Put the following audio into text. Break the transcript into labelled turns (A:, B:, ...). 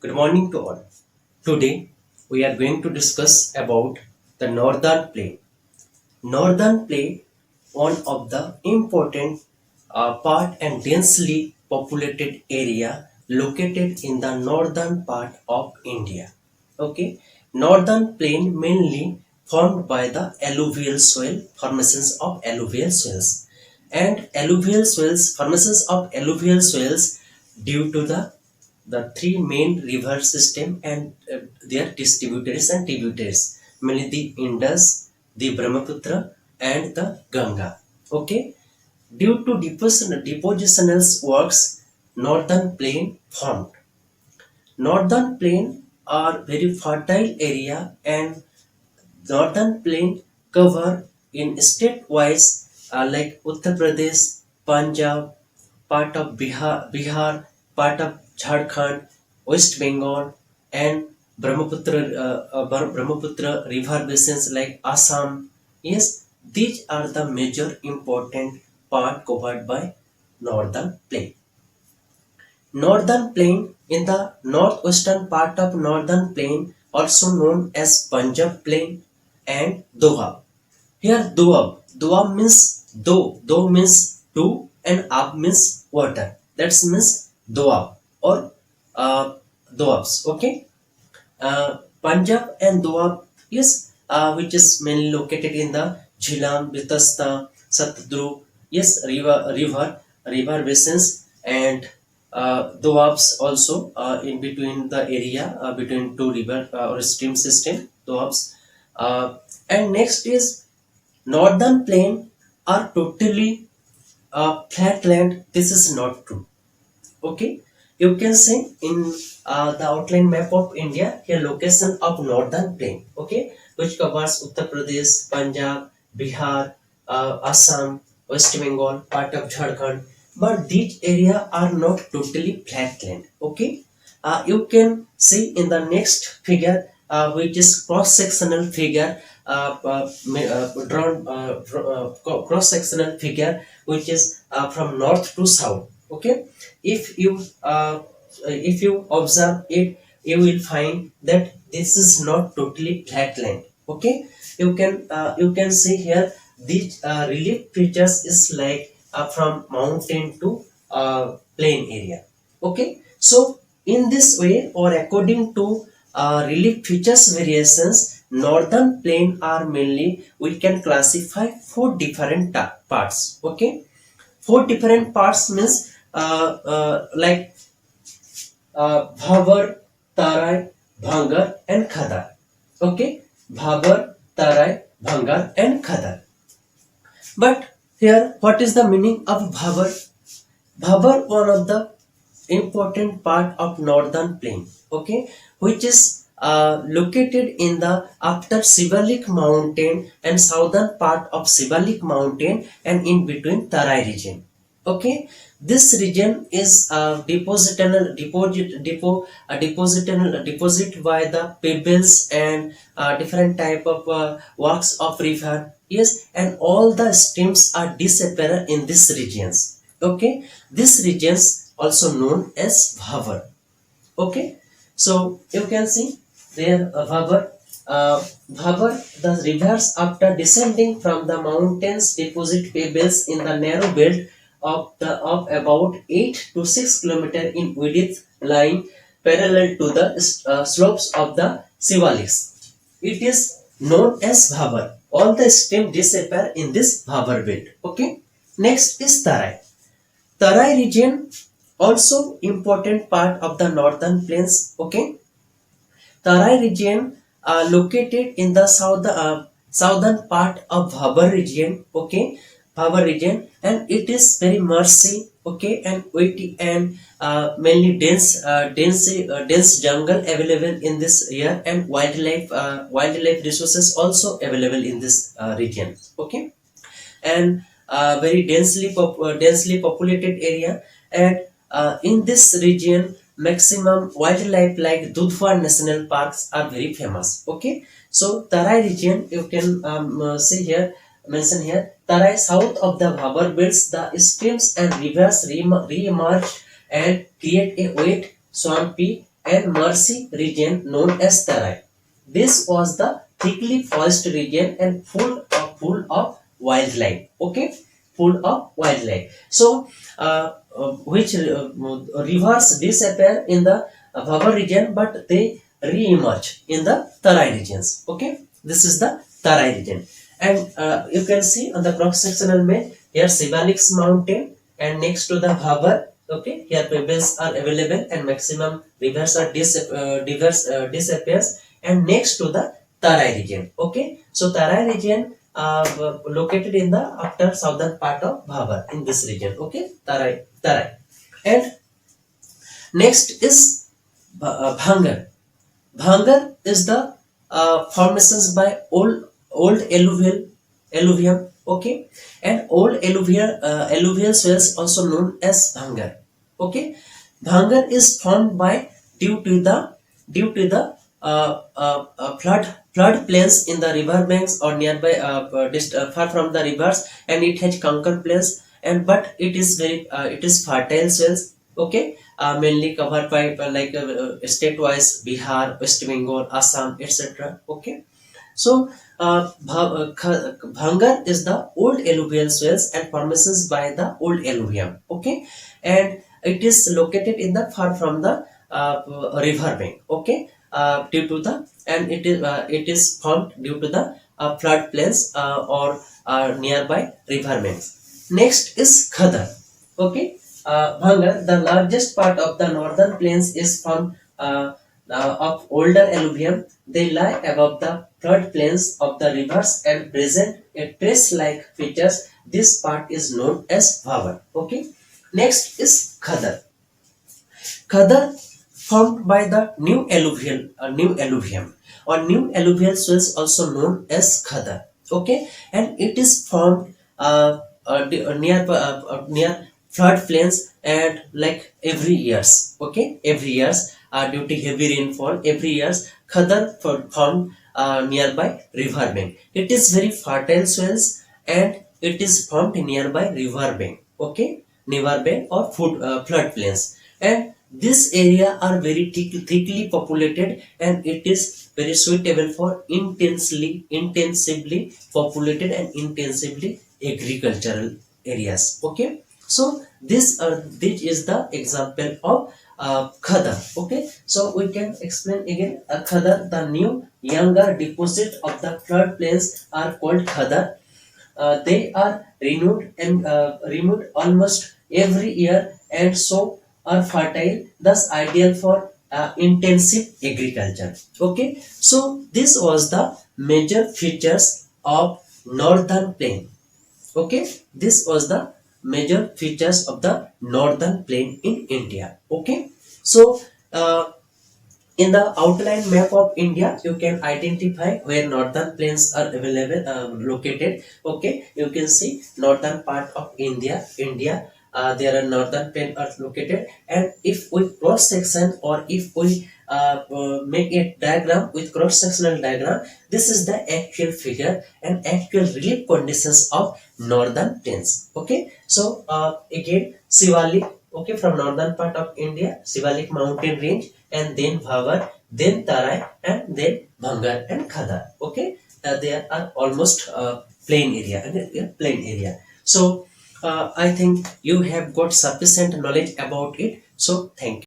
A: Good morning to all. Today we are going to discuss about the Northern Plain. Northern Plain, one of the important part and densely populated area located in the northern part of India. Okay, Northern Plain mainly formed by the alluvial soil formations of alluvial soils and alluvial soils formations of alluvial soils due to the three main river system and their distributaries and tributaries, mainly the Indus, the Brahmaputra, and the Ganga. Okay, due to depositional works, northern plain formed. Northern plain are very fertile area and northern plain cover in state-wise like Uttar Pradesh, Punjab, part of Bihar, part of Jharkhand, West Bengal, and Brahmaputra river basins like Assam. Yes, these are the major important part covered by northern plain. Northern Plain in the northwestern part of Northern Plain, also known as Punjab Plain and Doab. Here Doab means do means two and ab means water. That means Doab or Doabs. Okay. Punjab and Doab, yes, which is mainly located in the Jhelum, Bitasta, Satdru, yes, river basins, and Doabs also in between the area between two river or stream system, Doabs. And next is Northern Plain are totally flat land. This is not true. Okay, you can see in the outline map of India here location of northern plain, okay, which covers Uttar Pradesh, Punjab, Bihar, Assam, West Bengal, part of Jharkhand, but these area are not totally flat land. Okay, you can see in the next figure, which is cross sectional figure, drawn cross sectional figure, which is from north to south. Okay, if you observe it, you will find that this is not totally flat land. Okay, you can see here these relief features is like from mountain to plain area. Okay, so in this way or according to relief features variations, northern plain are mainly we can classify four different parts. Okay, four different parts means like Bhabar, Tarai, Bhangar, and Khadar. Okay, Bhabar, Tarai, Bhangar, and Khadar. But here, what is the meaning of Bhabar? Bhabar, one of the important part of northern plain. Okay, which is located in the after Sivalik mountain and southern part of Sivalik mountain and in between Tarai region. Okay, this region is deposit by the pebbles and different type of works of river. Yes, and all the streams are disappear in this regions. Okay, this regions also known as Bhavar. Okay, so you can see there Bhabar. Bhabar, the rivers after descending from the mountains deposit pebbles in the narrow belt of about 8 to 6 kilometer in width, lying parallel to the slopes of the Sivaliks. It is known as Bhabar. All the streams disappear in this Bhabar belt. Okay. Next is Tarai. Tarai region also important part of the northern plains. Okay, Tarai region located in the southern part of Bhabar region. Okay, Bhabar region, and it is very marshy. Okay, and wetty and mainly dense jungle available in this area, and wildlife resources also available in this region. Okay, and very densely populated area, and in this region maximum wildlife like Dudhwa national parks are very famous. Okay, so Tarai region you can see here, mention here, Tarai south of the Bhabar belts, the streams and rivers re-emerge and create a wet, swampy and marshy region known as Tarai. This was the thickly forested region and full of wildlife. Okay, full of wildlife. So, which rivers disappear in the Bhavar region, but they re-emerge in the Tarai regions. Okay, this is the Tarai region, and you can see on the cross-sectional map here Sivalik's mountain, and next to the Bhavar. Okay, here pebbles are available and maximum rivers are disappears, and next to the Tarai region. Okay, so Tarai region located in the after southern part of Bhavar in this region. Okay, Tarai, and next is Bhangar. Bhangar is the formations by old alluvium. Okay, and old alluvial soils also known as Bhangar. Okay, Bhangar is formed by due to the flood plains in the river banks or nearby far from the rivers, and it has conquer plains, and but it is fertile soils. Okay, mainly covered by state-wise Bihar, West Bengal, Assam, etc. Okay, so Bhangar is the old alluvial soils and formations by the old alluvium. Okay, and it is located in the far from the river bank. Okay, due to the and it is formed due to the flood plains or nearby river banks. Next is Khadar. Okay, Bhangar, the largest part of the northern plains is from of older alluvium. They lie above the floodplains of the rivers and present a trace-like features. This part is known as Bhavar. Okay. Next is Khadar. Khadar formed by the new alluvium or new alluvial soils also known as Khadar. Okay, and it is formed near floodplains and like every years. Okay, every years due to heavy rainfall, every years Khadar formed nearby river bank. It is very fertile soils and it is formed nearby river bank. Okay, river bank or floodplains, and this area are very thickly populated, and it is very suitable for intensively populated and intensively agricultural areas. Okay, so this is the example of Khadar. Okay, so we can explain again. Khadar, the new younger deposit of the floodplains are called Khadar. They are renewed almost every year, and so are fertile, thus ideal for intensive agriculture. Okay, so this was the major features of northern plain. Okay, this was the major features of the northern plain in India. Okay, so in the outline map of India, you can identify where northern plains are available, located. Okay, you can see northern part of India. There are northern plain are located, and if we cross section or if we make a diagram with cross sectional diagram, this is the actual figure and actual relief conditions of northern plains. Okay, so again Sivalik. Okay, from northern part of India, Sivalik mountain range, and then Bhavar, then Tarai, and then Bhangar and Khadar. Okay, they are almost plain area, plain area. So I think you have got sufficient knowledge about it. So thank you.